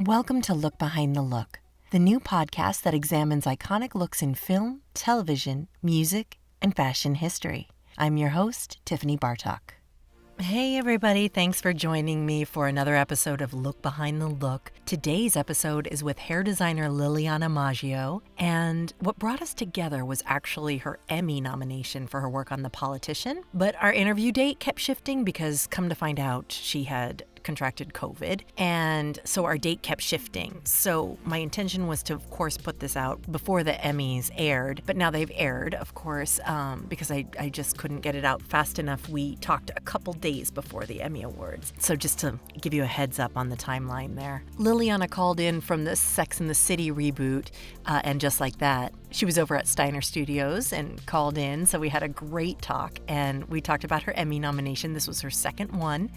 Welcome to Look Behind the Look, the new podcast that examines iconic looks in film, television, music, and fashion history. I'm your host, Tiffany Bartok. Hey everybody, thanks for joining me for another episode of Look Behind the Look. Today's episode is with hair designer Liliana Maggio, and what brought us together was actually her Emmy nomination for her work on The Politician. But our interview date kept shifting because, come to find out, she had contracted COVID, and so our date kept shifting. So my intention was to, of course, put this out before the Emmys aired, but now they've aired, of course, because I just couldn't get it out fast enough. We talked a couple days before the Emmy Awards. So just to give you a heads up on the timeline there. Liliana called in from the Sex and the City reboot, and just like that, she was over at Steiner Studios and called in, so we had a great talk, and we talked about her Emmy nomination. This was her second one.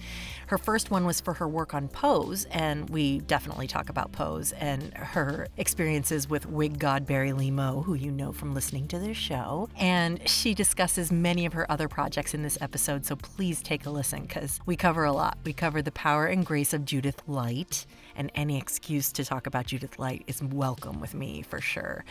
Her first one was for her work on Pose, and we definitely talk about Pose and her experiences with wig god Barry Lee Moe, who you know from listening to this show. And she discusses many of her other projects in this episode, so please take a listen because we cover a lot. We cover the power and grace of Judith Light, and any excuse to talk about Judith Light is welcome with me for sure.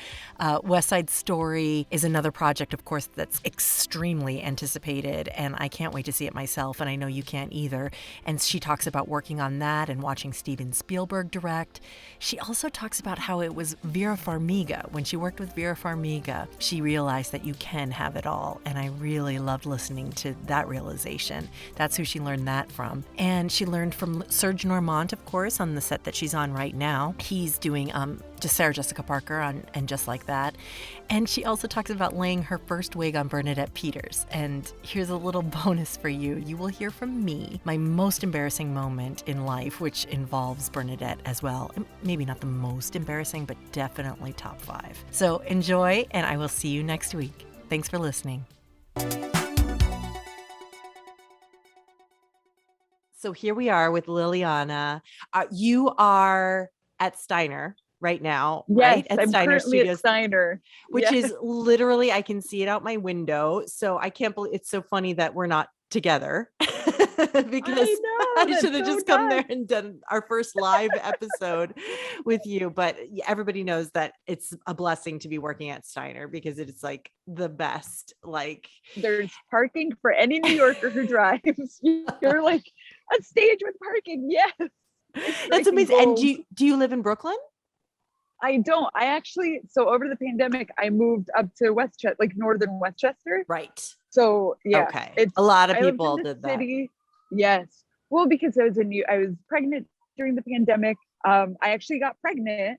West Side Story is another project, of course, that's extremely anticipated, and I can't wait to see it myself, and I know you can't either. And she talks about working on that and watching Steven Spielberg direct. She also talks about how it was Vera Farmiga. When she worked with Vera Farmiga, she realized that you can have it all, and I really loved listening to that realization. That's who she learned that from. And she learned from Serge Normant, of course, on the set that she's on right now. He's doing just Sarah Jessica Parker on And Just Like That. And she also talks about laying her first wig on Bernadette Peters. And here's a little bonus for you. You will hear from me my most embarrassing moment in life, which involves Bernadette as well. Maybe not the most embarrassing, but definitely top 5. So enjoy, and I will see you next week. Thanks for listening. So here we are with Liliana. You are at Steiner right now, yes, right? At I'm Steiner currently Studios, at Steiner, which is literally, I can see it out my window. So I can't believe it's so funny that we're not together because I should have just come there and done our first live episode with you. But everybody knows that it's a blessing to be working at Steiner because it's like the best. Like, there's parking for any New Yorker who drives. You're like on stage with parking. Yes. That's amazing. Gold. And do you live in Brooklyn? I don't. I actually, so over the pandemic, I moved up to Westchester, like northern Westchester. Right. So yeah, okay. A lot of people did that. Yes. Well, because I was pregnant during the pandemic. I actually got pregnant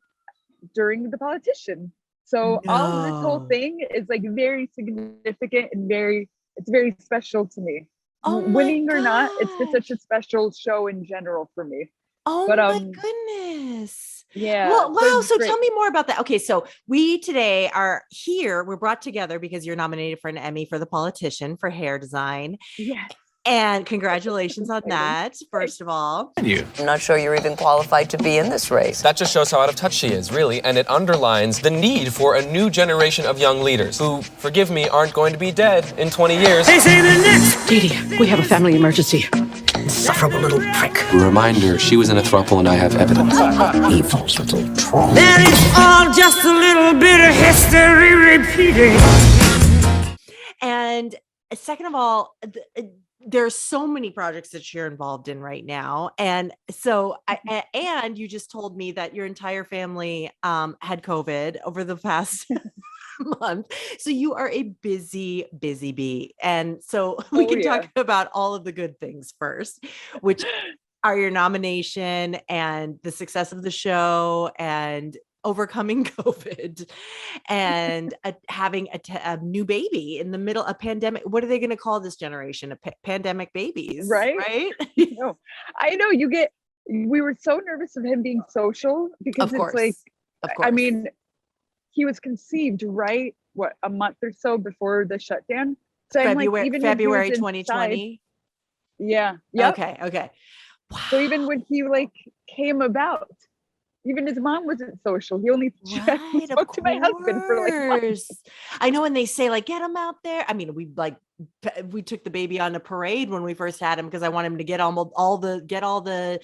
during The Politician. So all of this whole thing is like very significant and it's very special to me. Winning or not, it's been such a special show in general for me. Oh my goodness. Yeah. Well, wow. So tell me more about that. Okay. So we today are here. We're brought together because you're nominated for an Emmy for The Politician for hair design. Yes. And congratulations on that, first of all. I'm not sure you're even qualified to be in this race. That just shows how out of touch she is, really, and it underlines the need for a new generation of young leaders who, forgive me, aren't going to be dead in 20 years. They say the next! Dee Dee, we have a family emergency. Insufferable little prick. Reminder, she was in a throuple and I have evidence. Evil little troll. That is all just a little bit of history repeating. And second of all, there's so many projects that you're involved in right now. And so, and you just told me that your entire family had COVID over the past month. So you are a busy bee. And so we can talk about all of the good things first, which are your nomination and the success of the show and overcoming COVID and having a new baby in the middle of pandemic. What are they going to call this generation? Pandemic babies, right? I know we were so nervous of him being social because it's like, I mean, he was conceived right, a month or so before the shutdown. So February 2020. Yeah. Okay. Wow. So even when he came about, Even his mom wasn't social. He only Right, spoke to my husband for like months. I know when they say like, get him out there. I mean, we took the baby on a parade when we first had him because I want him to get all the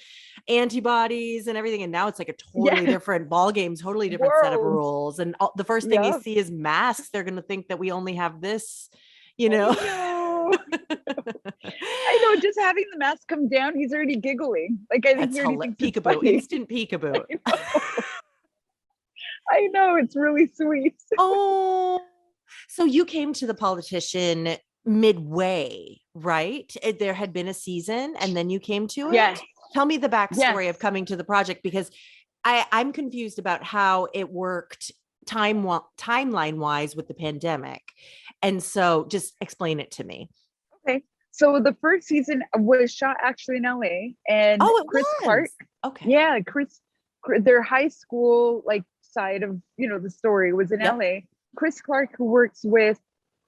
antibodies and everything. And now it's like a totally different ball game, totally different set of rules. And the first thing you see is masks. They're going to think that we only have this, you know. I know, just having the mask come down, he's already giggling. Like, I think he already thinks it's funny. Instant peekaboo. I know, it's really sweet. Oh, so you came to The Politician midway, right? There had been a season and then you came to it? Yes. Tell me the backstory of coming to the project, because I'm confused about how it worked timeline wise with the pandemic. And so just explain it to me. Okay. So the first season was shot actually in LA, and Chris Clark. Okay. Yeah, their high school like side of, you know, the story was in LA. Chris Clark, who works with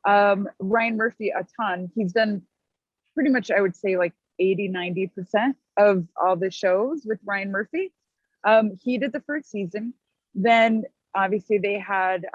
Ryan Murphy a ton. He's done pretty much, I would say, like 80-90% of all the shows with Ryan Murphy. He did the first season. Then obviously they had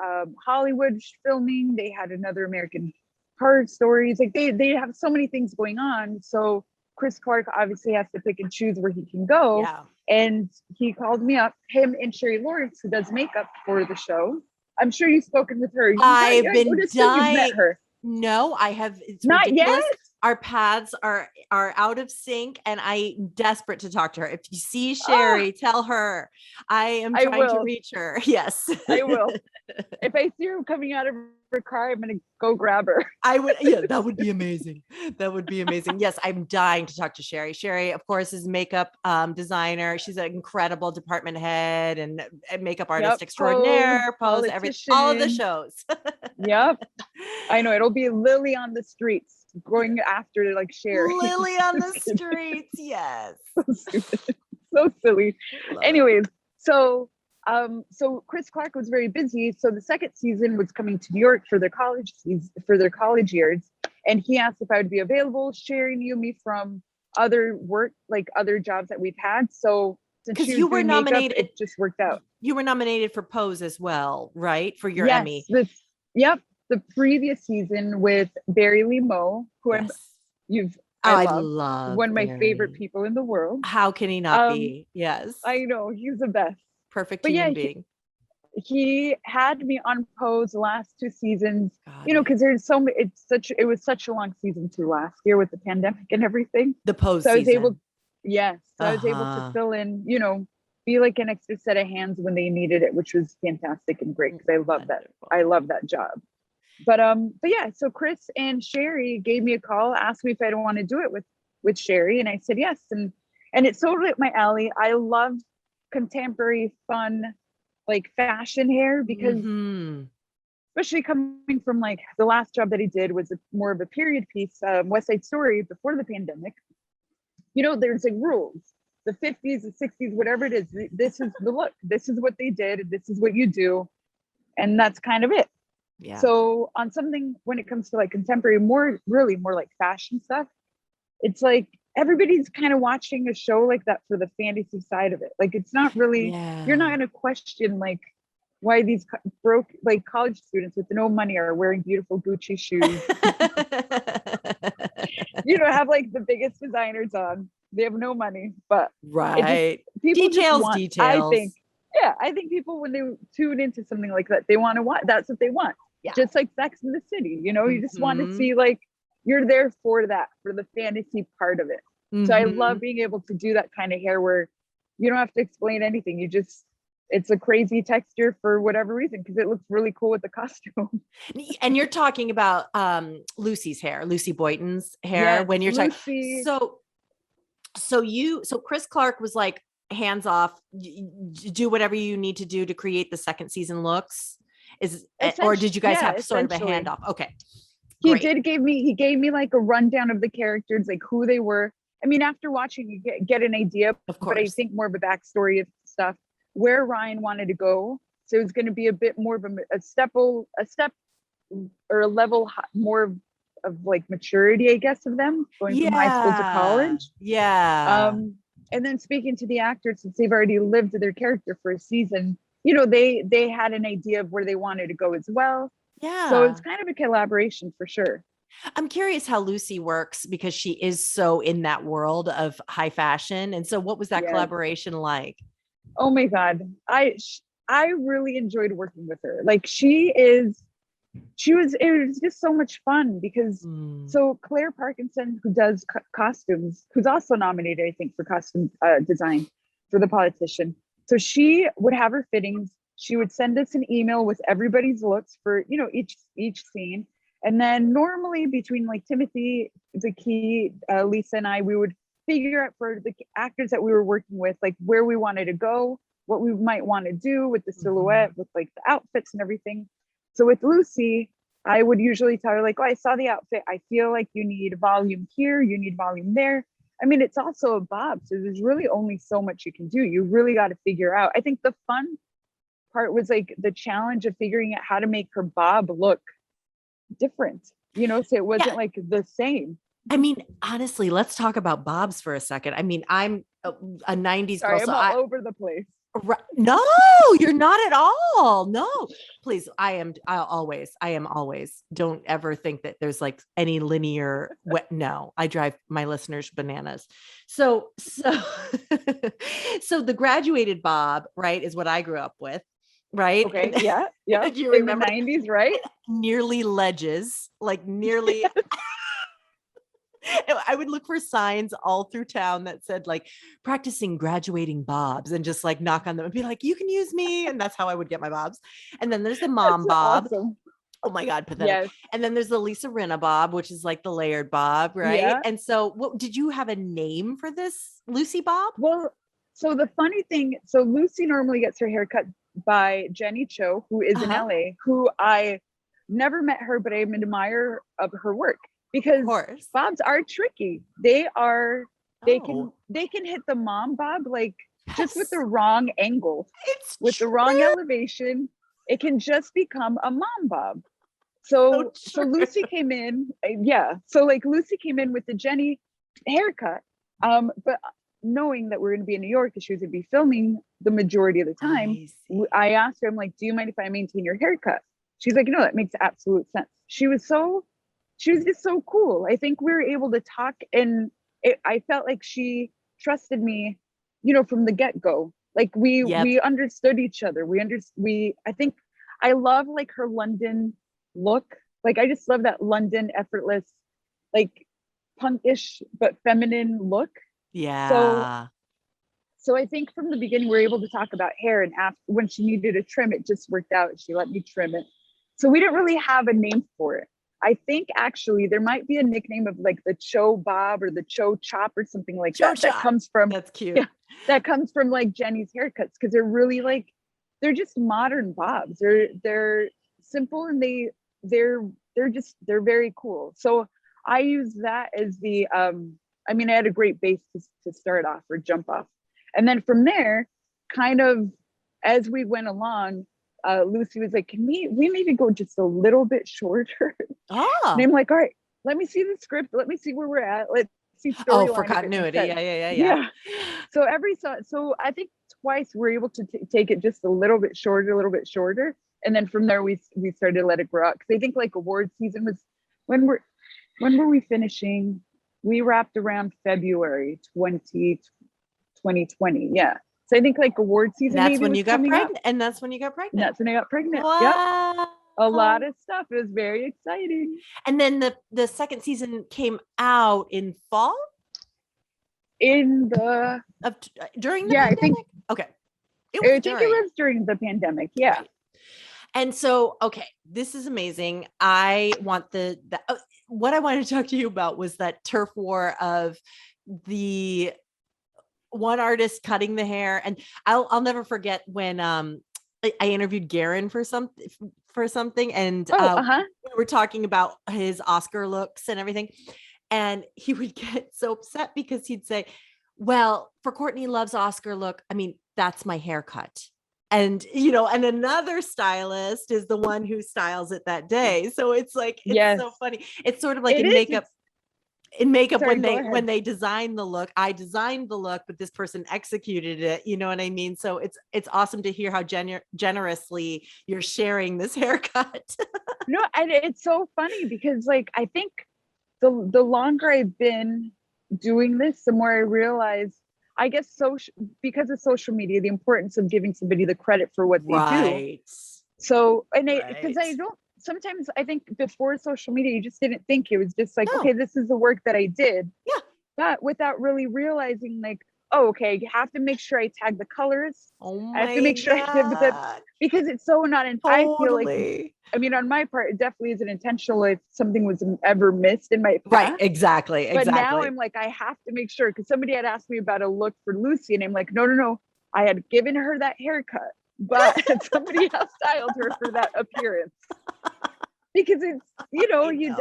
Hollywood filming. They had another American Horror Stories. Like they have so many things going on. So Chris Clark obviously has to pick and choose where he can go. Yeah. And he called me up, him and Sherry Lawrence, who does makeup for the show. I'm sure you've spoken with her. I've been dying. Met her. No, I have. It's not ridiculous. Yet. Our paths are out of sync, and I'm desperate to talk to her. If you see Sherry, tell her I am trying to reach her. Yes, I will. If I see her coming out of her car, I'm gonna go grab her. I would. Yeah, that would be amazing. That would be amazing. Yes, I'm dying to talk to Sherry. Sherry, of course, is makeup designer. She's an incredible department head and makeup artist extraordinaire. Pose everything, all of the shows. Yep, I know it'll be Lily on the streets. Going after like Sherry. Lily on the streets, yes. So silly. Anyways, so Chris Clark was very busy. So the second season was coming to New York for their college years, and he asked if I would be available. Sherry knew me from other work, like other jobs that we've had. So because you were nominated, it just worked out. You were nominated for Pose as well, right? For your Emmy. The previous season with Barry Lee Moe, who I love, one of my favorite people in the world. How can he not be? Yes, I know, he's the best. Perfect human being. He had me on Pose the last two seasons, you know, because there's it was such a long season 2 last year with the pandemic and everything. The Pose season. I was able to fill in, you know, be like an extra set of hands when they needed it, which was fantastic and great because I love that. I love that job. But yeah, so Chris and Sherry gave me a call, asked me if I want to do it with Sherry, and I said yes, and it's totally up my alley. I love contemporary, fun, like fashion hair because especially coming from like the last job that he did was more of a period piece, West Side Story before the pandemic. You know, there's like rules, the 50s, the 60s, whatever it is. This is the look. This is what they did. This is what you do, and that's kind of it. Yeah. So on something when it comes to like contemporary, more like fashion stuff, it's like everybody's kind of watching a show like that for the fantasy side of it. Like it's not really, you're not going to question like why these broke like college students with no money are wearing beautiful Gucci shoes. You know, have like the biggest designers on. They have no money, but details. I think people when they tune into something like that, they want to watch. That's what they want. Yeah. Just like Sex in the City, you know, you just want to see like you're there for that, for the fantasy part of it. So I love being able to do that kind of hair where you don't have to explain anything. It's a crazy texture for whatever reason because it looks really cool with the costume. And you're talking about Lucy Boynton's hair when you're talking. So Chris Clark was like hands off, do whatever you need to do to create the second season looks. Or did you guys have sort of a handoff? Okay. He gave me like a rundown of the characters, like who they were. I mean, after watching, you get an idea, of course, but I think more of a backstory of stuff where Ryan wanted to go. So it was going to be a bit more of a step or a level more of like maturity, I guess, of them going from high school to college. Yeah. And then speaking to the actors, since they've already lived their character for a season, you know, they had an idea of where they wanted to go as well. Yeah. So it's kind of a collaboration for sure. I'm curious how Lucy works because she is so in that world of high fashion. And so what was that collaboration like? Oh my God. I really enjoyed working with her. Like it was just so much fun because so Claire Parkinson, who does costumes, who's also nominated, I think, for costume design for The Politician. So she would have her fittings. She would send us an email with everybody's looks for, you know, each scene. And then normally between like Timothy, Zaki, Lisa and I, we would figure out for the actors that we were working with, like where we wanted to go, what we might want to do with the silhouette, with like the outfits and everything. So with Lucy, I would usually tell her like, oh, I saw the outfit. I feel like you need volume here. You need volume there. I mean, it's also a bob. So there's really only so much you can do. You really got to figure out. I think the fun part was like the challenge of figuring out how to make her bob look different, you know, so it wasn't like the same. I mean, honestly, let's talk about bobs for a second. I mean, I'm a 90s girl. I'm all over the place. No, you're not at all. No, please. I am always. Don't ever think that there's like any linear. No, I drive my listeners bananas. So the graduated bob, right, is what I grew up with. Right. Okay. Yeah. Yeah. Do you remember in the 90s, right? Nearly ledges, like nearly. I would look for signs all through town that said like practicing graduating bobs and just like knock on them and be like, you can use me. And that's how I would get my bobs. And then there's the mom bob. Awesome. Oh my God, pathetic. Yes. And then there's the Lisa Rinna bob, which is like the layered bob, right? Yeah. And so what did you have a name for this Lucy bob? Well, so the funny thing, so Lucy normally gets her hair cut by Jenny Cho, who is in LA, who I never met her, but I'm an admirer of her work because bobs are tricky. They can hit the mom bob like just with the wrong angle, with the wrong elevation. It can just become a mom bob. So Lucy came in, so like Lucy came in with the Jenny haircut, but knowing that we're going to be in New York and she was going to be filming the majority of the time, I asked her, I'm like, do you mind if I maintain your haircut? She's like, no, that makes absolute sense. She was just so cool. I think we were able to talk, and I felt like she trusted me, you know, from the get-go. Like we understood each other. I think I love like her London look. Like I just love that London effortless, like punkish but feminine look. Yeah. So I think from the beginning we were able to talk about hair, and after when she needed a trim, it just worked out. She let me trim it. So we didn't really have a name for it. I think actually there might be a nickname of like the Cho Bob or the Cho Chop or something like that. That comes from, that's cute. Yeah, that comes from like Jenny's haircuts, because they're really like, they're just modern bobs. They're simple, and they're very cool. So I use that as the I mean, I had a great base to start off or jump off. And then from there, kind of as we went along, Lucy was like, can we maybe go just a little bit shorter? And I'm like, all right, let me see the script. Let me see where we're at. Let's see. For continuity. Yeah. So so I think twice we're able to take it just a little bit shorter. And then from there, we started to let it grow out. Cause I think like award season was, when were we finishing? We wrapped around February 2020. Yeah. So I think like award season. That's when you got pregnant. And that's when you got pregnant. That's when I got pregnant. Wow. Yep. A lot of stuff. It was very exciting. And then the second season came out in fall? During the pandemic? I think. Okay. I think it was during the pandemic. Yeah. Right. And so, okay, this is amazing. I want what I wanted to talk to you about was that turf war of the one artist cutting the hair. And I'll never forget when I interviewed Garen for something, and we were talking about his Oscar looks and everything. And he would get so upset because he'd say, well, for Courtney Love's Oscar look, I mean, that's my haircut. And, you know, and another stylist is the one who styles it that day. So it's like, it's so funny. It's sort of like in makeup. in makeup Sorry, when they design the look. I designed the look, but this person executed it. You know what I mean? So it's awesome to hear how generously you're sharing this haircut. No, and it's so funny because like I think the longer I've been doing this, the more I realize, I guess, because of social media, the importance of giving somebody the credit for what they do. So, and because I don't, sometimes I think before social media, you just didn't think, it was just like, okay, this is the work that I did. Yeah. But without really realizing, like, oh, okay, you have to make sure I tag the colors. Oh I have to make sure I give the, because it's so not, I feel like, I mean, on my part, it definitely isn't intentional if something was ever missed in my past. Right, exactly. But now I'm like, I have to make sure, because somebody had asked me about a look for Lucy, and I'm like, no, I had given her that haircut, but somebody else styled her for that appearance. Because it's,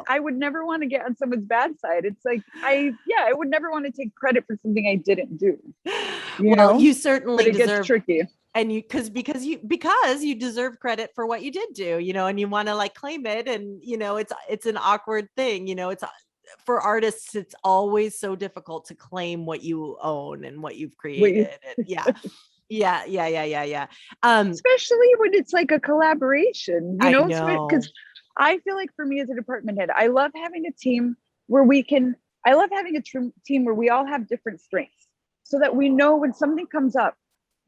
I would never want to get on someone's bad side. It's like, I would never want to take credit for something I didn't do. You certainly but it deserve. Gets tricky. And you, because you deserve credit for what you did do, and you want to like claim it, and it's an awkward thing, it's for artists, it's always so difficult to claim what you own and what you've created. Yeah. Especially when it's like a collaboration, I know. Because I feel like for me as a department head, I love having a team where team where we all have different strengths, so that we know when something comes up,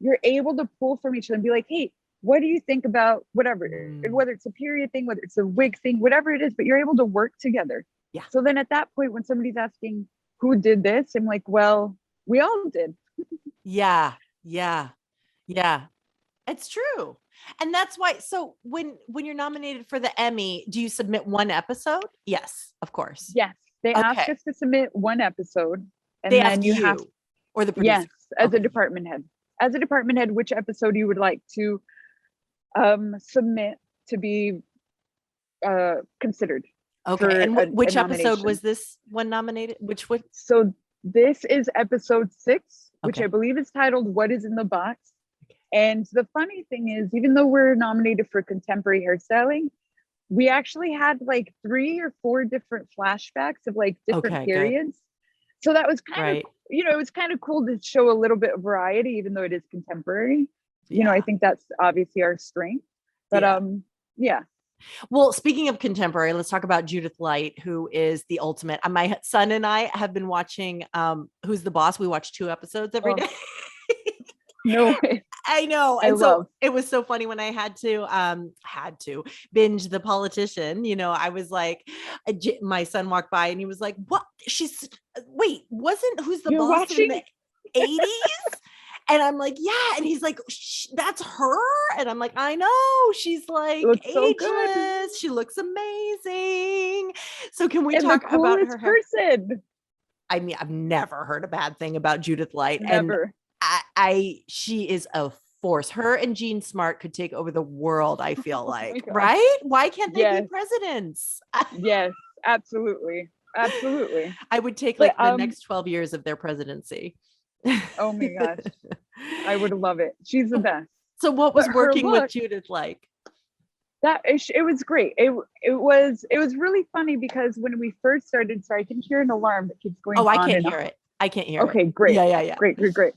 you're able to pull from each other and be like, hey, what do you think about whatever, whether it's a period thing, whether it's a wig thing, whatever it is, but you're able to work together. Yeah. So then at that point, when somebody's asking who did this, I'm like, well, we all did. Yeah. It's true. And that's why, so when you're nominated for the Emmy, do you submit one episode? Yes, of course. Yes. They ask us to submit one episode, and then you have, or the producer. Yes, as a department head. As a department head, which episode you would like to submit to be considered. Okay. And which episode was this one nominated? Which one? So this is episode 6, which I believe is titled "What Is in the Box." And the funny thing is, even though we're nominated for contemporary hairstyling, we actually had like 3 or 4 different flashbacks of like different periods. Good. So that was kind of, it was kind of cool to show a little bit of variety, even though it is contemporary. I think that's obviously our strength. But Well, speaking of contemporary, let's talk about Judith Light, who is the ultimate. My son and I have been watching Who's the Boss? We watch 2 episodes every day. No way. I know. And so it was so funny when I had to binge The Politician. I was like, my son walked by and he was like, what? Wasn't Who's the Boss watching? in the 80s? And I'm like, yeah. And he's like, that's her. And I'm like, I know. She's like ageless. So she looks amazing. So can we talk about her person? I mean, I've never heard a bad thing about Judith Light. Never. And she is a force. Her and Jean Smart could take over the world, I feel like, right? Why can't they be presidents? Yes, absolutely. Absolutely. I would take like the next 12 years of their presidency. Oh my gosh. I would love it. She's the best. So what was working with Judith like? It was great. It was really funny because when we first started, sorry, I can hear an alarm that keeps going on. Oh, I can't hear it. I can't hear it. Okay, great. Yeah. Great.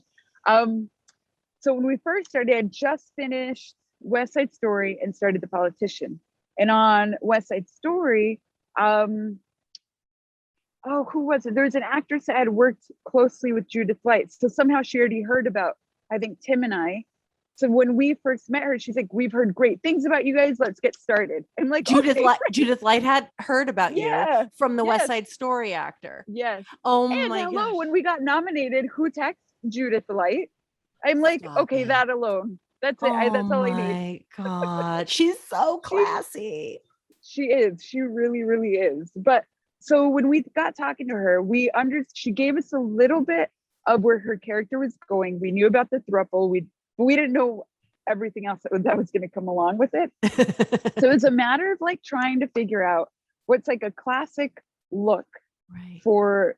So when we first started, I just finished West Side Story and started The Politician. And on West Side Story, who was it? There was an actress that had worked closely with Judith Light. So somehow she already heard about, I think, Tim and I. So when we first met her, she's like, we've heard great things about you guys. Let's get started. I'm like, Judith Light had heard about you from the West Side Story actor. Yes. Oh my God. When we got nominated, who texted Judith Light? I'm like, okay, that alone. That's it. That's all I need. Oh my God. She's so classy. She is. She really, really is. But so when we got talking to her, she gave us a little bit of where her character was going. We knew about the throuple. We didn't know everything else that was going to come along with it. So it's a matter of like trying to figure out what's like a classic look for,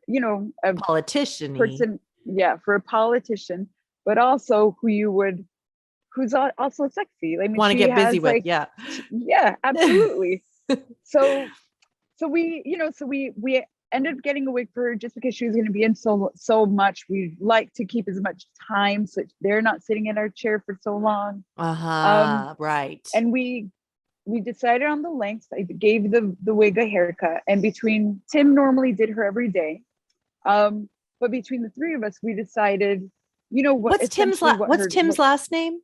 a politician person. Yeah. For a politician, but also who's also sexy. I mean, want to get busy with. Yeah. Yeah, absolutely. So we ended up getting a wig for her just because she was going to be in so much. We like to keep as much time so they're not sitting in our chair for so long. Right. And we decided on the length. I gave the wig a haircut, and between Tim normally did her every day. But between the three of us, we decided, you know what? What's Tim's last name?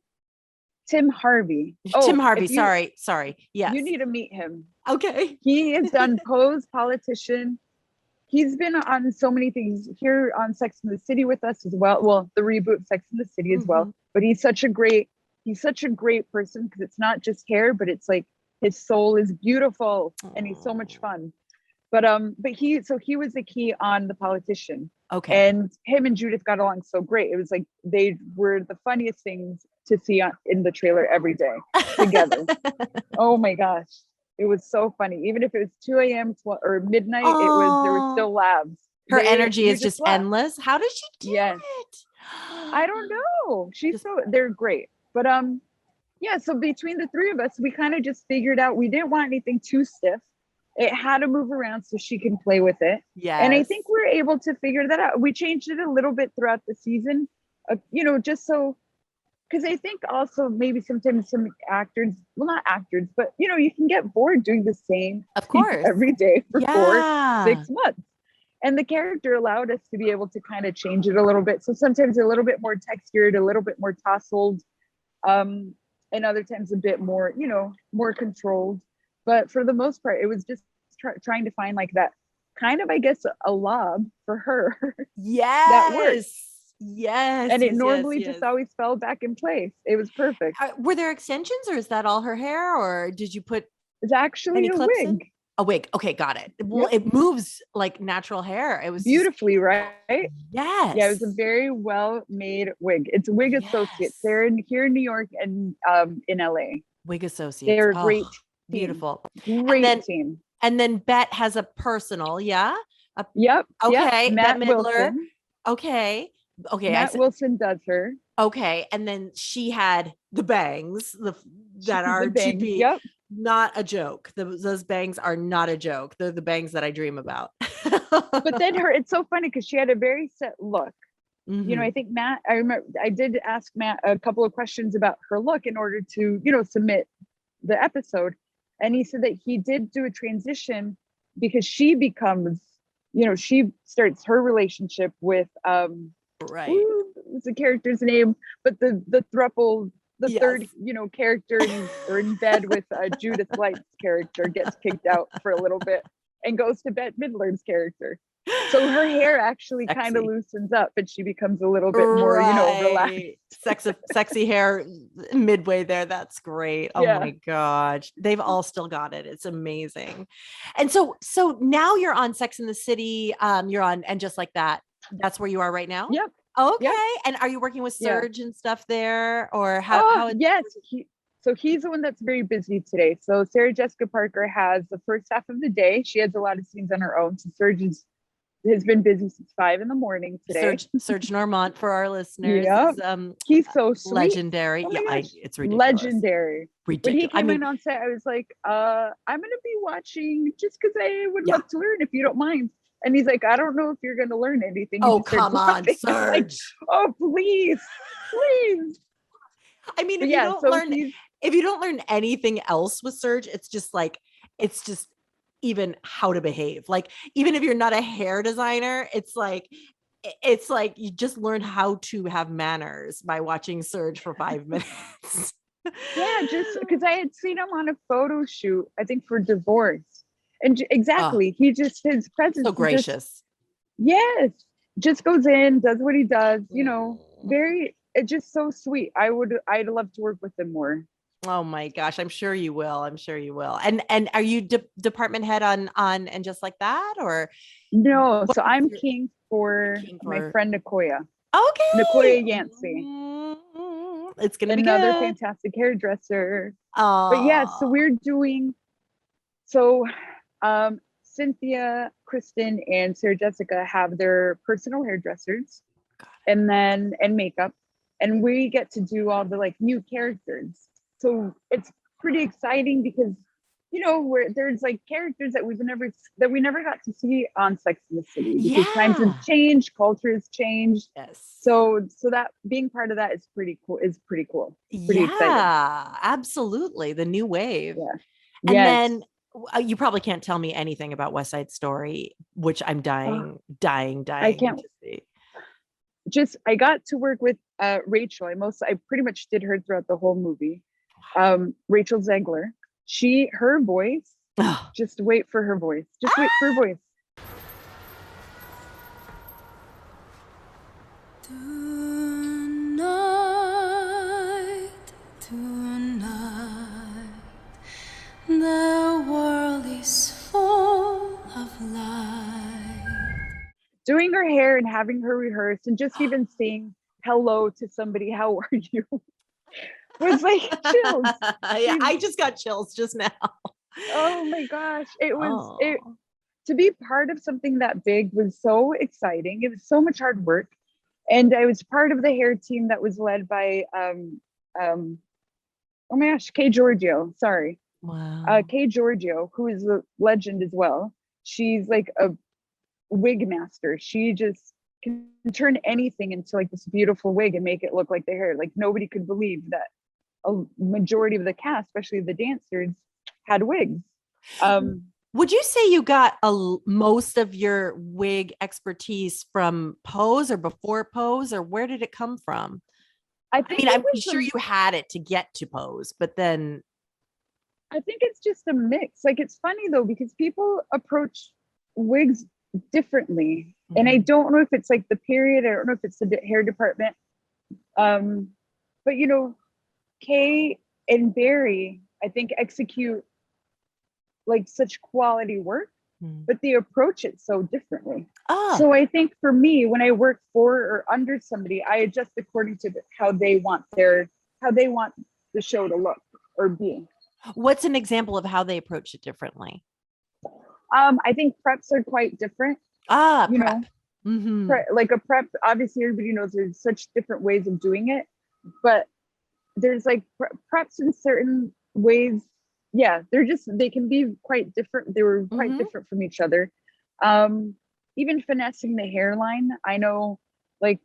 Tim Harvey. Tim Harvey. Sorry. Yes. You need to meet him. Okay. He has done Pose, Politician. He's been on so many things here on Sex and the City with us as well. Well, the reboot Sex and the City as well. But he's such a great person, because it's not just hair, but it's like his soul is beautiful and he's so much fun. But he was the key on The Politician. Okay. And him and Judith got along so great. It was like they were the funniest things to see in the trailer every day together. Oh my gosh. It was so funny. Even if it was 2 a.m. or midnight, there were still laughs. Her energy is just endless. How does she do it? I don't know. They're great. But so between the three of us, we kind of just figured out we didn't want anything too stiff. It had to move around so she can play with it. Yeah. And I think we're able to figure that out. We changed it a little bit throughout the season, just so, because I think also maybe sometimes some actors, well, not actors, but you can get bored doing the same of course every day for 4-6 months. And the character allowed us to be able to kind of change it a little bit. So sometimes a little bit more textured, a little bit more tousled, and other times a bit more, more controlled. But for the most part, it was just trying to find like that kind of, I guess, a lob for her. Yes. That works. Yes. And it normally just always fell back in place. It was perfect. Were there extensions, or is that all her hair, or did you put It's actually a wig. A wig. Okay, got it. Well, it moves like natural hair. It was beautifully, right? Yes. Yeah, it was a very well made wig. It's Wig Associates. They're here in New York and in LA. Wig Associates. They're great. Beautiful. Great team. And then Bet has a personal, yeah? Yep. Okay. Yep. Matt Bette Midler. Wilson. Okay. Matt Wilson does her. Okay. And then she had the bangs that are GP. Yep. Not a joke. Those bangs are not a joke. They're the bangs that I dream about. But then it's so funny because she had a very set look. Mm-hmm. I think Matt, I remember I did ask Matt a couple of questions about her look in order to, submit the episode. And he said that he did do a transition because she becomes, she starts her relationship with, what's the character's name? But the throuple, third, character in bed with Judith Light's character gets kicked out for a little bit and goes to Bette Midler's character. So her hair actually kind of loosens up and she becomes a little bit more, relaxed. Sexy hair midway there. That's great. Oh my gosh. They've all still got it. It's amazing. And so now you're on Sex and the City. You're on And Just Like That. That's where you are right now? Yep. Okay. Yep. And are you working with Serge and stuff there, or how? Yes. So he's the one that's very busy today. So Sarah Jessica Parker has the first half of the day. She has a lot of scenes on her own. So Serge has been busy since 5 a.m. today. Serge Normant for our listeners. Yep. He's so sweet. Legendary. Oh it's ridiculous. Legendary. When he came in on set, I was like, I'm going to be watching just because I would love to learn if you don't mind. And he's like, I don't know if you're going to learn anything. Oh, come on, Serge. Like, oh, please. I mean, if you don't learn anything else with Serge, it's just even how to behave. Like, even if you're not a hair designer, it's like you just learn how to have manners by watching Serge for 5 minutes. Yeah, just because I had seen him on a photo shoot, I think for Divorce. And exactly, his presence. So gracious. Just goes in, does what he does, it's just so sweet. I'd love to work with him more. Oh my gosh, I'm sure you will. And are you department head on And Just Like That, or? No, so I'm king for my friend Nicoya. Okay. Nicoya Yancey. It's gonna be another good. Fantastic hairdresser. Oh. But yeah, so we're doing Cynthia, Kristen, and Sarah Jessica have their personal hairdressers and makeup, and we get to do all the new characters. So it's pretty exciting because you know, where there's like characters that we never got to see on Sex and the City, because times have changed, culture has changed. Yes. So that being part of that is pretty cool. Pretty exciting. Absolutely. The new wave. Yeah. And then you probably can't tell me anything about West Side Story, which I'm dying I can't to see. I got to work with Rachel. I pretty much did her throughout the whole movie. Rachel Zegler. Her voice. Just wait for her voice. Just wait for her voice. Tonight, the world is full of light. Doing her hair and having her rehearse, and just even saying hello to somebody, how are you? Was like chills. Yeah, I just got chills just now. Oh my gosh. To be part of something that big was so exciting. It was so much hard work. And I was part of the hair team that was led by oh my gosh, Kay Giorgio. Sorry. Wow. Kay Giorgio, who is a legend as well. She's like a wig master. She just can turn anything into like this beautiful wig and make it look like the hair. Like nobody could believe that a majority of the cast, especially the dancers, had wigs. Would you say you got most of your wig expertise from Pose or before Pose, or where did it come from? I'm sure you had it to get to Pose, but then I think it's just a mix. Like, it's funny though, because people approach wigs differently. Mm-hmm. And I don't know if it's like the period, I don't know if it's the hair department. But you know, Kay and Barry, I think, execute like such quality work, but they approach it so differently. So I think for me, when I work for or under somebody, I adjust according to how they want the show to look or be. What's an example of how they approach it differently? I think preps are quite different. You prep. Know, like a prep, obviously everybody knows there's such different ways of doing it, but there's like preps in certain ways. Yeah, they can be quite different. They were quite different from each other. Even finessing the hairline, I know, like,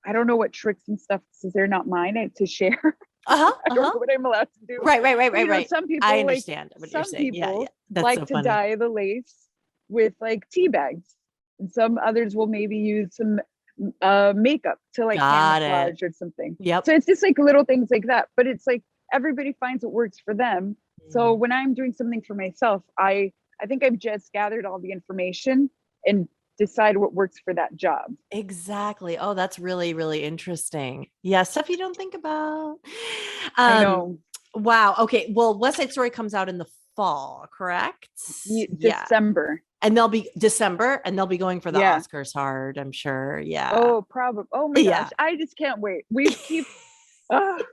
I don't know what tricks and stuff, since they're not mine to share. I don't know what I'm allowed to do. Right. Some people, I understand what you're saying. People That's like so to funny. dye the lace with like tea bags, and some others will maybe use some makeup to like camouflage or something. Yep. So it's just like little things like that, but it's like everybody finds what works for them. So when I'm doing something for myself, I think I've just gathered all the information and decide what works for that job. Exactly. Oh, that's really, really interesting. Yeah, stuff you don't think about. I know. Wow. Okay. Well, West Side Story comes out in the fall, correct? December. And they'll be going for the Oscars hard, I'm sure. Yeah. Oh, probably. Oh my gosh. I just can't wait. We keep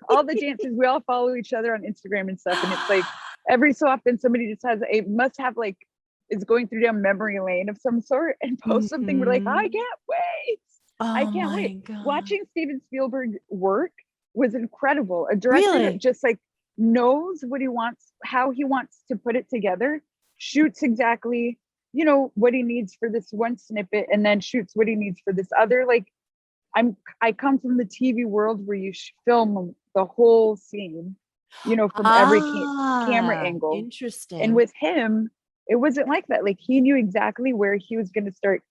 all the dancers, we all follow each other on Instagram and stuff. And it's like every so often somebody just is going through down memory lane of some sort and post something. We're like, I can't wait. I can't wait. God. Watching Steven Spielberg work was incredible. A director that just like knows what he wants, how he wants to put it together, shoots exactly, you know, what he needs for this one snippet, and then shoots what he needs for this other. Like, I come from the TV world where you film the whole scene, you know, from every camera angle. Interesting. And with him, it wasn't like that. Like, he knew exactly where he was going to start,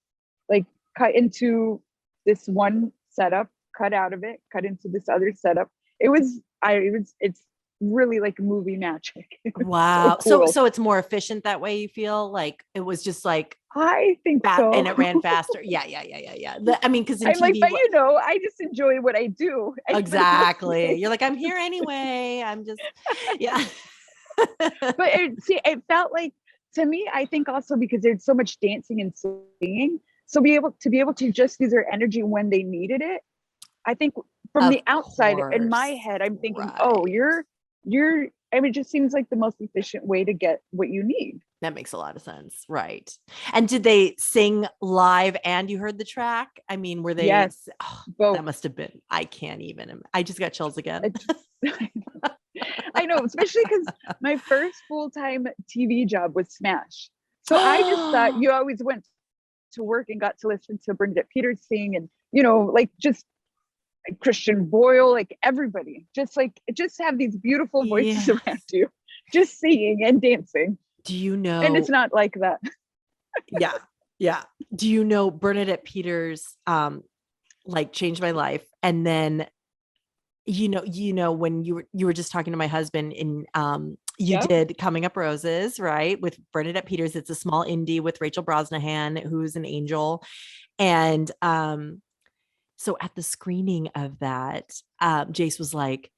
like cut into this one setup, cut out of it, cut into this other setup. It's really like movie magic. Wow. So cool. So it's more efficient that way, you feel? Like it was just like, I think so. And it ran faster. Yeah. I mean, because in TV, like, but you know, I just enjoy what I do. Exactly. You're like, I'm here anyway. I'm just, yeah. But it felt like, to me, I think also because there's so much dancing and singing, so be able to just use their energy when they needed it. I think from the outside, in my head, I'm thinking, oh, you're. I mean, it just seems like the most efficient way to get what you need. That makes a lot of sense. Right. And did they sing live and you heard the track? I mean, were they? Yes. Both. That must have been, I can't even, I just got chills again. I know, especially because my first full-time TV job was Smash. So I just thought you always went to work and got to listen to Bernadette Peters sing, and like just Christian Boyle, like everybody, just have these beautiful voices around you, just singing and dancing. Do you know? And it's not like that. Yeah. Do you know Bernadette Peters like changed my life? And then you know when you were just talking to my husband in you did Coming Up Roses, right? With Bernadette Peters. It's a small indie with Rachel Brosnahan, who's an angel. And so at the screening of that, Jace was like,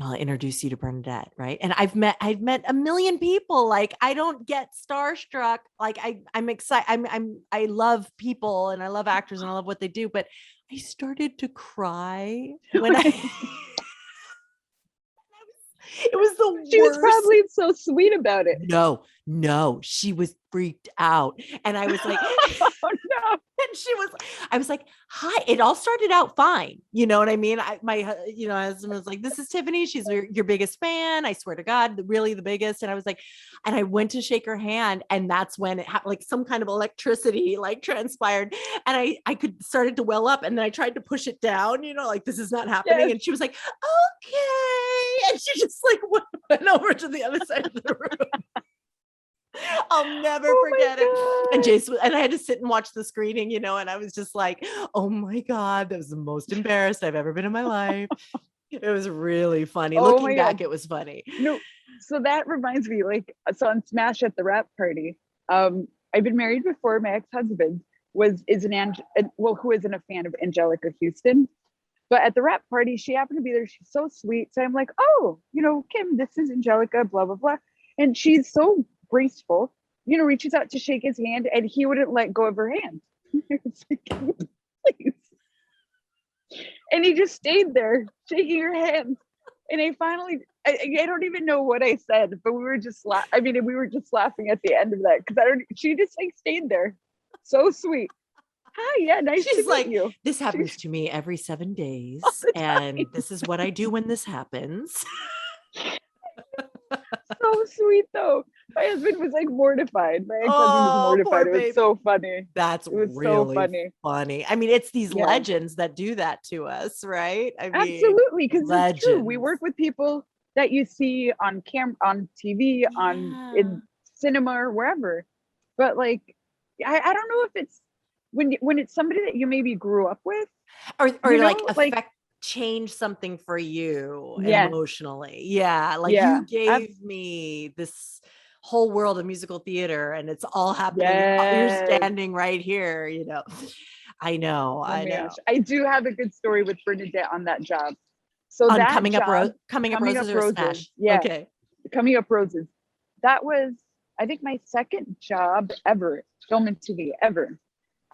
I'll introduce you to Bernadette, right? And I've met a million people. Like, I don't get starstruck. Like I'm excited. I love people and I love actors and I love what they do, but I started to cry when it was the worst. She was probably so sweet about it. No, she was freaked out. And I was like, oh no. And I was like, hi. It all started out fine. You know what I mean? My husband was like, this is Tiffany. She's your biggest fan. I swear to God, really the biggest. And I was like, and I went to shake her hand. And that's when it like some kind of electricity like transpired. And I started to well up. And then I tried to push it down, like this is not happening. Yes. And she was like, okay. And she just like went over to the other side of the room. I'll never forget it. And Jason, and I had to sit and watch the screening, and I was just like, oh my God, that was the most embarrassed I've ever been in my life. It was really funny. Looking back, it was funny. No, so that reminds me, so on Smash at the wrap party, I've been married before. My ex-husband who isn't a fan of Angelica Houston. But at the wrap party, she happened to be there. She's so sweet. So I'm like, oh, Kim, this is Angelica, blah, blah, blah. And she's so graceful, reaches out to shake his hand, and he wouldn't let go of her hand. Like, please. And he just stayed there shaking her hand. And I don't even know what I said, but we were just laughing at the end of that because she just like stayed there. So sweet. Hi, yeah, nice to meet you. This happens to me every 7 days, and this is what I do when this happens. So sweet though. My husband was like mortified. My ex-husband was mortified. It was so funny. It was really so funny. I mean, it's these legends that do that to us, right? I mean, absolutely, because it's true. We work with people that you see on camera, on TV, in cinema or wherever. But like, I don't know if it's when it's somebody that you maybe grew up with, or like change something for you emotionally. You gave me this whole world of musical theater and it's all happening. You're standing right here, I know. I do have a good story with Bernadette on that job. So on that Coming Up Roses or Smash? Yeah. Okay. Coming Up Roses. That was, I think, my second job ever, film and TV ever.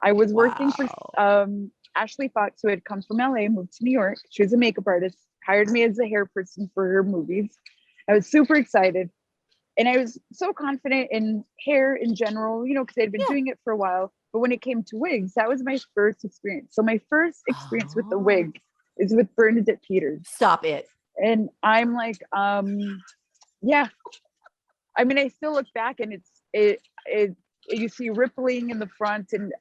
I was working for Ashley Fox, who had come from LA, moved to New York. She was a makeup artist, hired me as a hair person for her movies. I was super excited. And I was so confident in hair in general, because I'd been doing it for a while. But when it came to wigs, that was my first experience. So my first experience with the wig is with Bernadette Peters. Stop it. And I'm like, yeah. I mean, I still look back and it's you see rippling in the front, and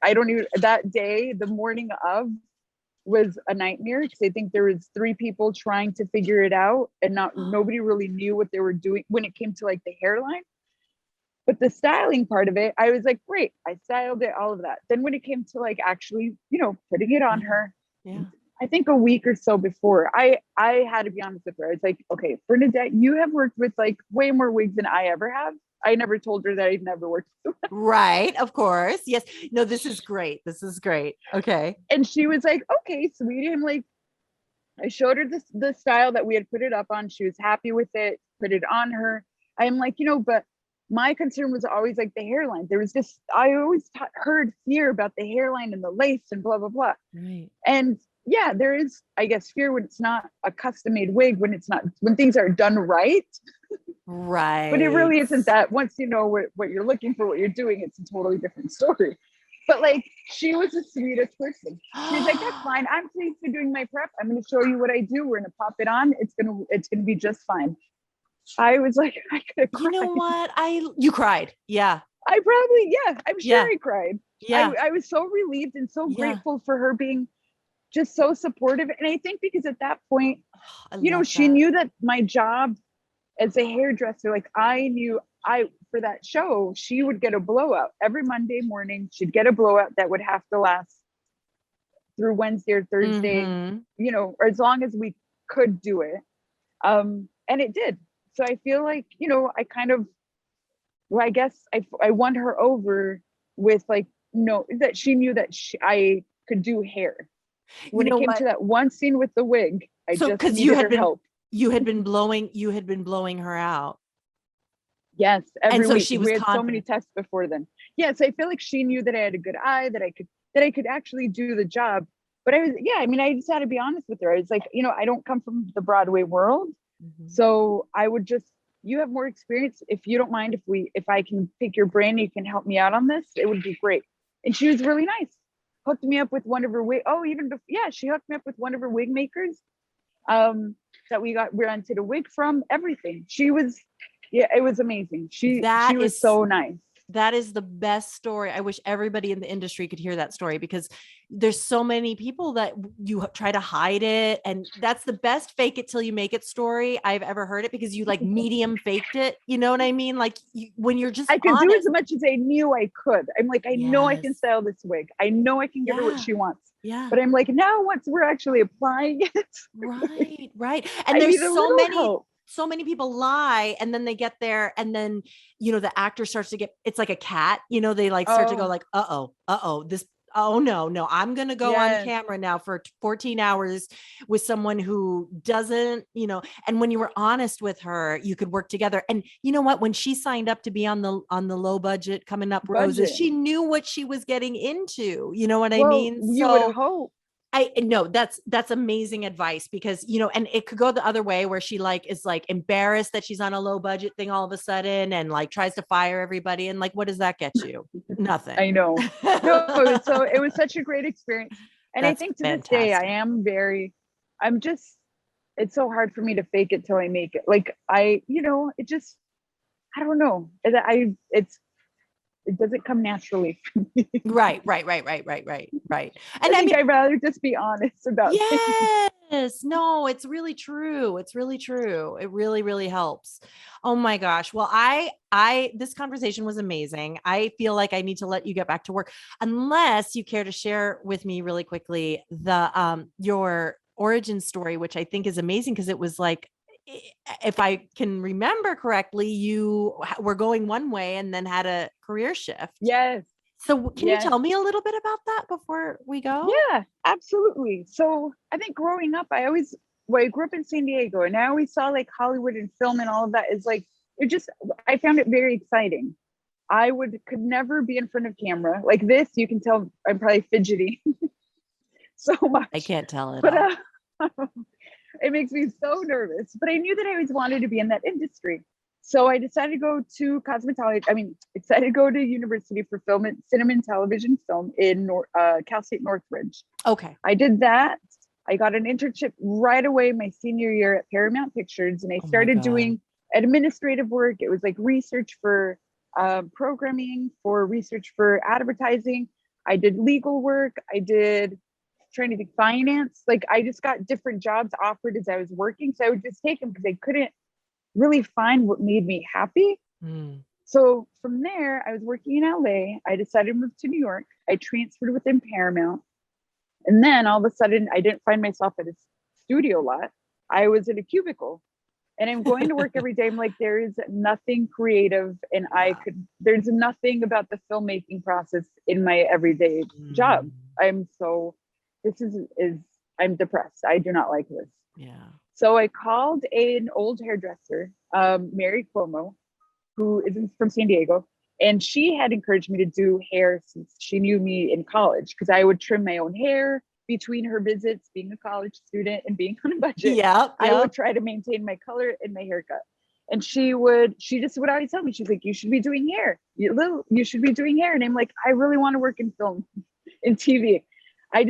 that day, the morning of, was a nightmare because I think there was 3 people trying to figure it out, and nobody really knew what they were doing when it came to like the hairline. But the styling part of it, I was like, great, I styled it, all of that. Then when it came to like actually, putting it on her, I think a week or so before, I had to be honest with her. I was like, okay, Bernadette, you have worked with like way more wigs than I ever have. I never told her that I'd never worked with them. Right, of course. Yes. No, this is great. Okay. And she was like, okay, sweetie. I'm like, I showed her the style that we had put it up on. She was happy with it, put it on her. I'm like, but my concern was always like the hairline. There was I always heard fear about the hairline and the lace and blah, blah, blah. Right. And yeah, there is, I guess, fear when it's not a custom made wig, when things are done right. Right. But it really isn't that. Once you know what you're looking for, what you're doing, it's a totally different story. But like, she was the sweetest person. She's like, that's fine. I'm pleased for doing my prep. I'm going to show you what I do. We're going to pop it on. It's going to be just fine. I was like, I could have cried. You know what? You cried. Yeah. I probably, I'm sure Yeah. I cried. Yeah. I was so relieved and so grateful for her being just so supportive. And I think because at that point, she knew that my job as a hairdresser, like I knew for that show, she would get a blowout every Monday morning. She'd get a blowout that would have to last through Wednesday or Thursday, or as long as we could do it. And it did. So I feel like, I kind of, well, I guess I won her over with like, that she knew that I could do hair. When it came to that one scene with the wig, I just needed her help. You had been blowing her out. Yes, every week. She was we had so many tests before then. Yes, I feel like she knew that I had a good eye, that I could actually do the job. But I just had to be honest with her. I was like, I don't come from the Broadway world. So I would just, you have more experience. If you don't mind, if I can pick your brain, you can help me out on this, it would be great. And she was really nice. Hooked me up with one of her she hooked me up with one of her wig makers that we rented a wig from, everything. She was, it was amazing. She was so nice. That is the best story. I wish everybody in the industry could hear that story, because there's so many people that you try to hide it. And that's the best fake it till you make it story I've ever heard it, because you like medium faked it. You know what I mean? Like when you're just I could do as much as I knew I could. I'm like, I know I can style this wig. I know I can give her what she wants. Yeah. But I'm like, now once we're actually applying it. Right. And there's so many people lie, and then they get there, and then the actor starts to get, it's like a cat, they like start to go like, no, I'm gonna go on camera now for 14 hours with someone who doesn't, and when you were honest with her, you could work together. And you know what, when she signed up to be on the low budget Coming Up Roses, she knew what she was getting into, I mean? You would hope. I know that's amazing advice, because, and it could go the other way where she is embarrassed that she's on a low budget thing all of a sudden, and like tries to fire everybody. And like, what does that get you? Nothing. I know. No, so it was such a great experience. And I think to this day, it's so hard for me to fake it till I make it. Like I don't know. It doesn't come naturally for me. Right. And I mean, I'd rather just be honest about it. Yes. No, it's really true. It really, really helps. Oh my gosh. Well, this conversation was amazing. I feel like I need to let you get back to work, unless you care to share with me really quickly your origin story, which I think is amazing, because it was like, if I can remember correctly, you were going one way and then had a career shift. Yes. So can you tell me a little bit about that before we go? Yeah, absolutely. So I think growing up, I grew up in San Diego, and I always saw like Hollywood and film and all of that is like, I found it very exciting. I could never be in front of camera like this. You can tell I'm probably fidgeting so much. I can't tell it. But it makes me so nervous, but I knew that I always wanted to be in that industry. So I decided to go to decided to go to University for Cinema and Television Film in Cal State Northridge. Okay. I did that. I got an internship right away my senior year at Paramount Pictures, and I started doing administrative work. It was like research for programming, for research for advertising. I did legal work. I did trying to think finance. Like I just got different jobs offered as I was working. So I would just take them because I couldn't really find what made me happy. So from there, I was working in LA. I decided to move to New York. I transferred within Paramount. And then all of a sudden, I didn't find myself at a studio lot. I was in a cubicle, and I'm going to work every day. I'm like, there is nothing creative, and there's nothing about the filmmaking process in my everyday job. I'm depressed. I do not like this. Yeah. So I called an old hairdresser, Mary Cuomo, who is from San Diego. And she had encouraged me to do hair since she knew me in college, because I would trim my own hair between her visits, being a college student and being on a budget. I would try to maintain my color and my haircut. And she just would always tell me, she's like, you should be doing hair. You should be doing hair. And I'm like, I really want to work in film, in TV. I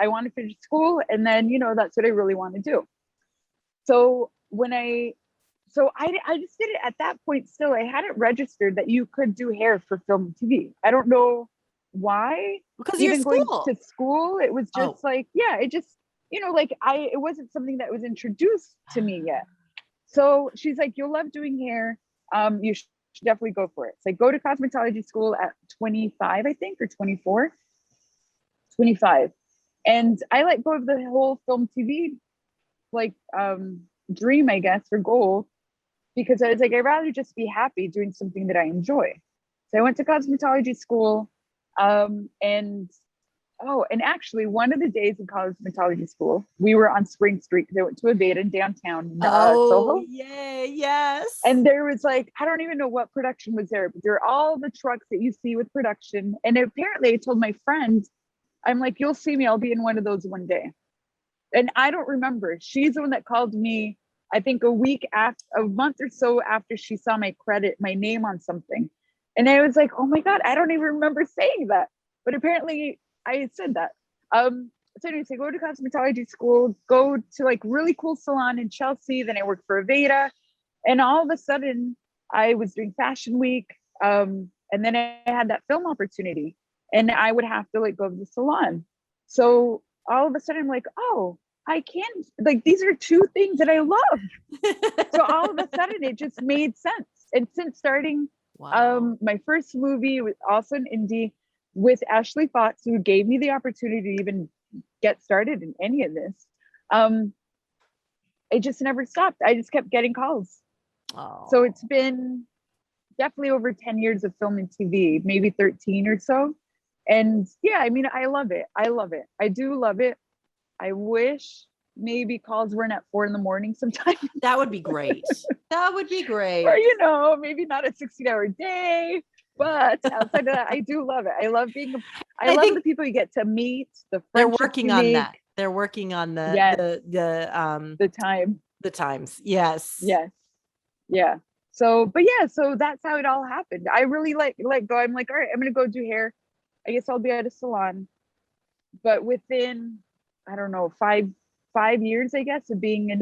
want to finish school, and then, that's what I really want to do. So when I so I just did it at that point. Still, I hadn't registered that you could do hair for film and TV. I don't know why. Because Even you're going school. to school, it was just like, yeah, it just, like it wasn't something that was introduced to me yet. So she's like, you'll love doing hair. You should definitely go for it. So I go to cosmetology school at 25, I think, or 24, 25. And I let go of the whole film TV, like, dream, I guess, or goal, because I was like, I'd rather just be happy doing something that I enjoy. So I went to cosmetology school. And actually one of the days in cosmetology school, we were on Spring Street because I went to a Veda in downtown Soho. Yay, yes. And there was like, I don't even know what production was there, but there are all the trucks that you see with production. And apparently I told my friend, I'm like, you'll see me, I'll be in one of those one day. And I don't remember. She's the one that called me, I think a month or so after she saw my name on something. And I was like, oh my God, I don't even remember saying that. But apparently I said that. So anyways, I go to cosmetology school, go to like really cool salon in Chelsea. Then I worked for Aveda. And all of a sudden I was doing Fashion Week. And then I had that film opportunity and I would have to like go to the salon. So all of a sudden I'm like, oh, I can't, like, these are two things that I love. So all of a sudden it just made sense. And since starting my first movie was also an indie with Ashley Fox, who gave me the opportunity to even get started in any of this. It just never stopped. I just kept getting calls. Oh. So it's been definitely over 10 years of film and TV, maybe 13 or so. And yeah, I mean, I love it. I love it. I do love it. I wish maybe calls weren't at 4 a.m. sometimes. That would be great. That would be great. Or, maybe not a 16-hour day, but outside of that, I do love it. I love I love the people you get to meet. They're working on that. They're working on the times. Yes. Yes. Yeah. So that's how it all happened. I really let go. I'm like, all right, I'm going to go do hair. I guess I'll be at a salon. But within, I don't know, five years, I guess, of being in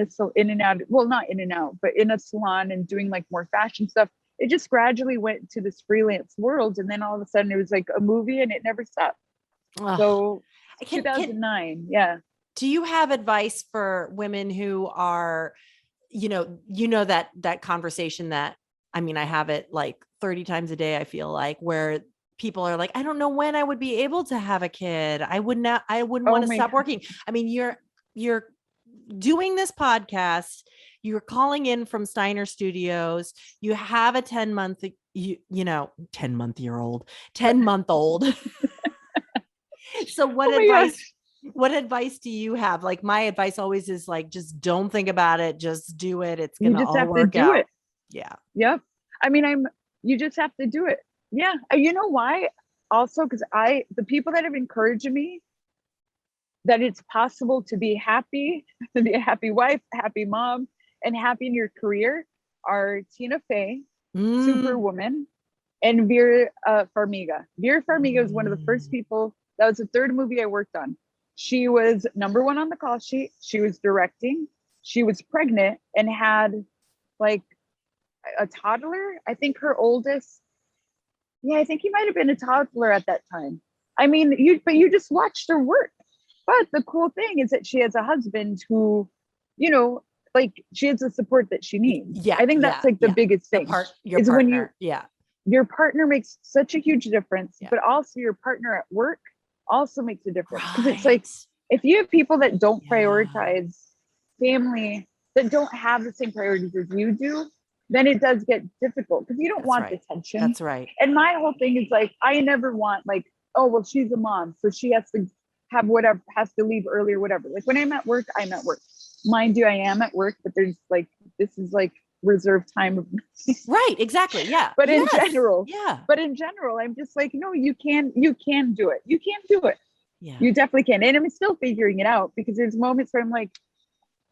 and out, well, not in and out, but in a salon and doing like more fashion stuff, it just gradually went to this freelance world. And then all of a sudden it was like a movie and it never stopped. So 2009. Yeah. Do you have advice for women who are, that conversation that, I mean, I have it like 30 times a day, I feel like, where people are like, I don't know when I would be able to have a kid. I wouldn't want to stop working. I mean, you're doing this podcast, you're calling in from Steiner Studios, you have a 10-month old. So what advice do you have? Like, my advice always is like, just don't think about it. Just do it. It's going to all work out. It. Yeah. Yep. I mean, you just have to do it. Yeah. You know why? Also, because the people that have encouraged me that it's possible to be happy, to be a happy wife, happy mom, and happy in your career are Tina Fey, Superwoman, and Vera Farmiga. Vera Farmiga was one of the first people. That was the third movie I worked on. She was number 1 on the call sheet. She was directing. She was pregnant and had like a toddler. I think her oldest. Yeah, I think he might have been a toddler at that time. I mean, you just watched her work. But the cool thing is that she has a husband who, like, she has the support that she needs. Yeah, I think that's like the biggest thing. Your partner. Your partner makes such a huge difference, but also your partner at work also makes a difference. Because it's like, if you have people that don't prioritize family, that don't have the same priorities as you do, then it does get difficult because you don't want the tension. That's right. And my whole thing is like, I never want like, oh, well, she's a mom, so she has to have whatever, has to leave early or whatever. Like when I'm at work, I'm at work. Mind you, I am at work, but there's like, this is like reserved time of right, exactly. Yeah. But in general, I'm just like, no, you can do it. You can do it. Yeah. You definitely can. And I'm still figuring it out because there's moments where I'm like,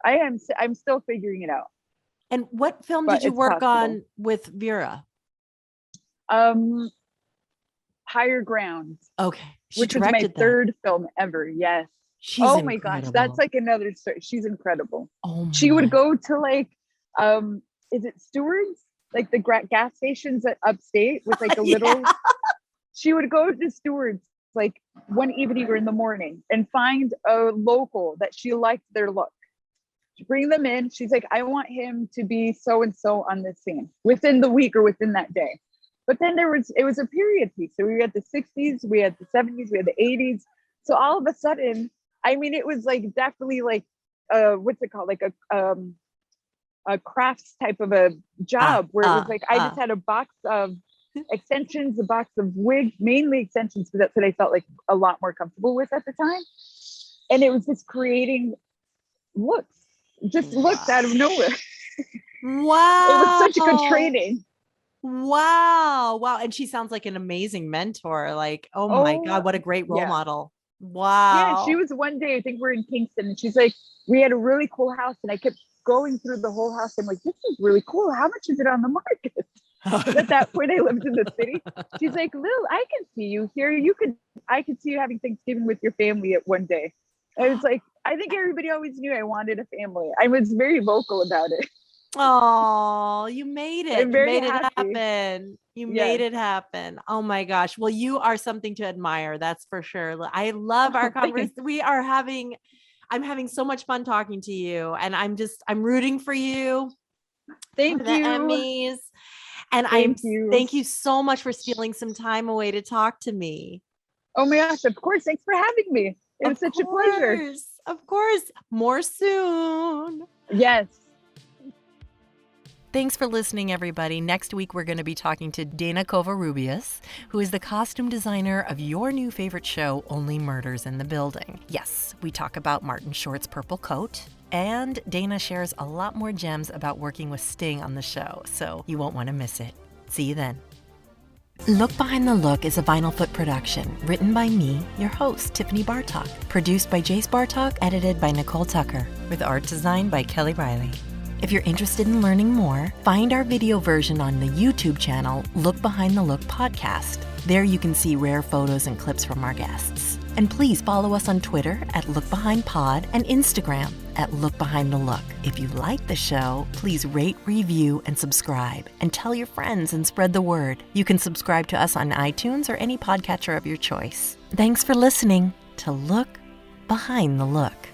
I'm still figuring it out. And what film did you work on with Vera? Higher Ground. Okay. Which was my third film ever. Yes. She's my gosh. That's like another story. She's incredible. Oh my she would go to like is it Stewart's? Like the gas stations at upstate with like a little, she would go to Stewart's like one evening or in the morning and find a local that she liked their look. Bring them in. She's like, I want him to be so-and-so on this scene within the week or within that day. But then it was a period piece. So we had the 60s, we had the 70s, we had the 80s. So all of a sudden, I mean, it was like definitely like, what's it called? Like a crafts type of a job where it was like, I just had a box of extensions, a box of wigs, mainly extensions, because that's what I felt like a lot more comfortable with at the time. And it was just creating looks out of nowhere. Wow. It was such a good training. Wow. And she sounds like an amazing mentor. Like, oh my God, what a great role model. Wow. Yeah, she was one day, I think we're in Kingston, and she's like, we had a really cool house, and I kept going through the whole house. I'm like, this is really cool. How much is it on the market? At that point, I lived in the city. She's like, Lil, I can see you here. I could see you having Thanksgiving with your family at one day. I was like, I think everybody always knew I wanted a family. I was very vocal about it. Oh, you made it. I'm very you made happy. it happen. You made it happen. Oh my gosh. Well, you are something to admire. That's for sure. I love our conversation. I'm having so much fun talking to you, and I'm rooting for you. Thank you. The Emmys. And thank you so much for stealing some time away to talk to me. Oh my gosh, of course. Thanks for having me. It was such a pleasure. Of course. More soon. Yes. Thanks for listening, everybody. Next week, we're going to be talking to Dana Covarrubias, who is the costume designer of your new favorite show, Only Murders in the Building. Yes, we talk about Martin Short's purple coat, and Dana shares a lot more gems about working with Sting on the show, so you won't want to miss it. See you then. Look Behind the Look is a Vinyl Foot production, written by me, your host, Tiffany Bartok, produced by Jace Bartok, edited by Nicole Tucker, with art design by Kelly Riley. If you're interested in learning more, find our video version on the YouTube channel Look Behind the Look podcast. There you can see rare photos and clips from our guests. And please follow us on Twitter at LookBehindPod and Instagram at LookBehindTheLook. If you like the show, please rate, review, and subscribe. And tell your friends and spread the word. You can subscribe to us on iTunes or any podcatcher of your choice. Thanks for listening to Look Behind the Look.